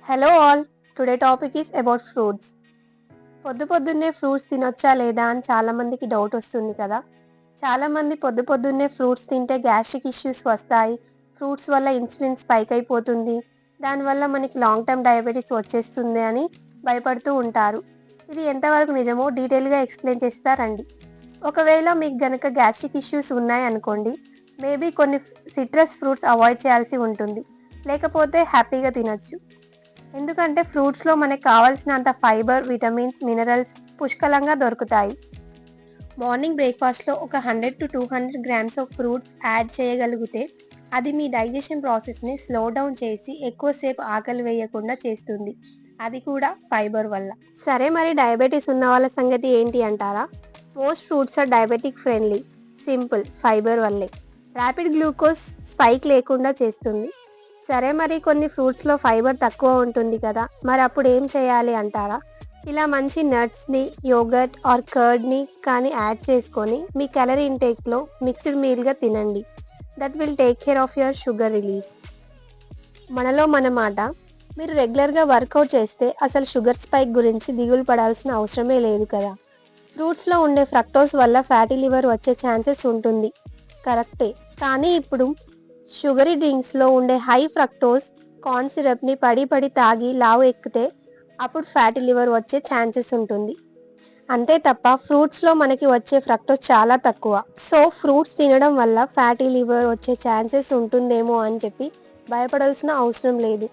Hello all, today topic is about fruits. పొద్దున్నే fruits తినొచ్చా లేదా అని చాలామందికి డౌట్ వస్తుంది కదా. చాలామంది పొద్దున్నే ఫ్రూట్స్ తింటే గ్యాస్ట్రిక్ ఇష్యూస్ వస్తాయి, ఫ్రూట్స్ వల్ల ఇన్సులిన్ స్పైక్ అయిపోతుంది, దానివల్ల మనకి లాంగ్ టర్మ్ డయాబెటీస్ వచ్చేస్తుంది అని భయపడుతూ ఉంటారు. ఇది ఎంతవరకు నిజమో డీటెయిల్గా ఎక్స్ప్లెయిన్ చేస్తారండి. ఒకవేళ మీకు గనక గ్యాస్ట్రిక్ ఇష్యూస్ ఉన్నాయి అనుకోండి, మేబీ కొన్ని సిట్రస్ ఫ్రూట్స్ అవాయిడ్ చేయాల్సి ఉంటుంది, లేకపోతే హ్యాపీగా తినొచ్చు. ఎందుకంటే ఫ్రూట్స్లో మనకు కావాల్సినంత ఫైబర్, విటమిన్స్, మినరల్స్ పుష్కలంగా దొరుకుతాయి. మార్నింగ్ బ్రేక్ఫాస్ట్లో ఒక 100 to 200 grams of fruits add చేయగలిగితే అది మీ డైజెషన్ ప్రాసెస్ని స్లో డౌన్ చేసి ఎక్కువసేపు ఆకలి వేయకుండా చేస్తుంది, అది కూడా ఫైబర్ వల్ల. సరే, మరి డయాబెటీస్ ఉన్న వాళ్ళ సంగతి ఏంటి అంటారా? Most fruits are diabetic friendly. Simple, fibre వల్లే. ర్యాపిడ్ గ్లూకోజ్ స్పైక్ లేకుండా చేస్తుంది. సరే, మరి కొన్ని ఫ్రూట్స్లో ఫైబర్ తక్కువ ఉంటుంది కదా, మరి అప్పుడు ఏం చేయాలి అంటారా? ఇలా మంచి నట్స్ని, యోగర్ట్ ఆర్ కర్డ్ని కానీ యాడ్ చేసుకొని మీ క్యాలరీ ఇంటేక్లో మిక్స్డ్ మీల్గా తినండి. That will take care of your sugar release. మనలో మన మాట. మీరు రెగ్యులర్గా వర్కౌట్ చేస్తే అసలు షుగర్ స్పైక్ గురించి దిగులు పడాల్సిన అవసరమే లేదు కదా. ఫ్రూట్స్లో ఉండే ఫ్రక్టోస్ వల్ల ఫ్యాటీ లివర్ వచ్చే ఛాన్సెస్ ఉంటుంది, కరెక్టే. కానీ ఇప్పుడు షుగరీ డ్రింక్స్లో ఉండే హై ఫ్రక్టోస్ కార్న్ సిరప్ని పడి తాగి లావు ఎక్కితే అప్పుడు ఫ్యాటీ లివర్ వచ్చే ఛాన్సెస్ ఉంటుంది. అంతే తప్ప ఫ్రూట్స్లో మనకి వచ్చే ఫ్రక్టోస్ చాలా తక్కువ. సో ఫ్రూట్స్ తినడం వల్ల ఫ్యాటీ లివర్ వచ్చే ఛాన్సెస్ ఉంటుందేమో అని చెప్పి భయపడాల్సిన అవసరం లేదు.